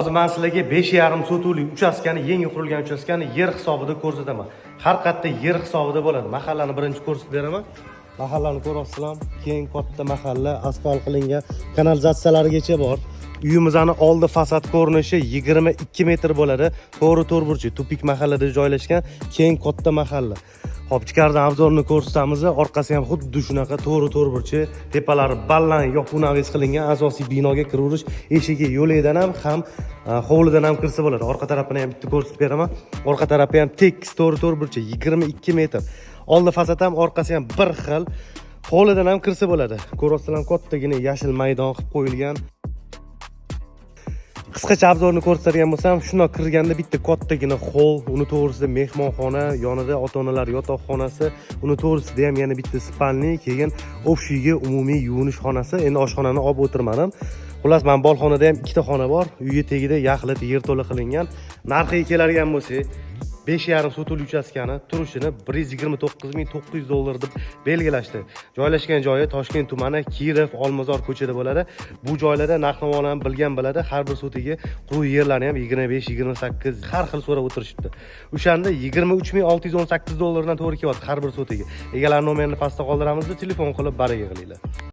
Hozir men sizlarga 5,5 sotuvlik uchastkani, yangi qurilgan uchastkani yer hisobida ko'rsataman. Har qayerda yer hisobida bo'ladi. Mahallani birinchi ko'rsatib beraman. Mahallani ko'ryapsizlar, keng katta mahalla, asfalt qilingan, kanalizatsiyalarigacha bor. Uyimizning oldi fasad ko'rinishi 22 metr bo'ladi. To'g'ri burchi, tupik mahallada joylashgan keng katta mahalla. Hop, ichkaridan obzorni ko'rsatamiz. Orqasi ham xuddi shunaqa to'g'ri burchi, tepalari ballan yopunavis qilingan. Asosiy binoga kiraverish eshigi yo'lidan ham hovlidan ham kirsa bo'ladi. Orqa tarafini ham bitta ko'rsatib beraman. Orqa tarafi ham tekis to'g'ri burchi, 22 metr. Oldi fasad ham, orqasi ham bir xil. Hovlidan ham kirsa bo'ladi. Ko'ryapsizlar, kattagina yashil maydon qilib qo'yilgan. Qisqacha obzorni ko'rsatadigan bo'lsam, shuna kirganda bitta kattagina hol, uni to'g'risida mehmonxona, yonida ota-onalar yotoqxonasi, uni to'g'risida ham yana bitta spalni, keyin общийga umumiy yuvinish xonasi. Endi oshxonani olib o'tirmadim. Xullas, men bolxonada ham ikkita xona bor. Uyga tegida yaxlit yerto'la qilingan. Narxiga keladigan bo'lsak, 5,5 sotuvlik uchastkani turishini 129.900 dollar deb belgilashdi. Joylashgan joyi Toshkent tumani, Kirov, Olmazor ko'chada bo'ladi. Bu joylarda narx-navolarni bilgan biladi. Har bir sotiga quruq yerlarni ham 25-28 har xil so'rab o'tirishibdi. O'shanda 23.618 dollardan to'g'ri kelyapti har bir sotiga. Egalar nomerini pastda qoldiramiz, telefon qilib baraga qilinglar.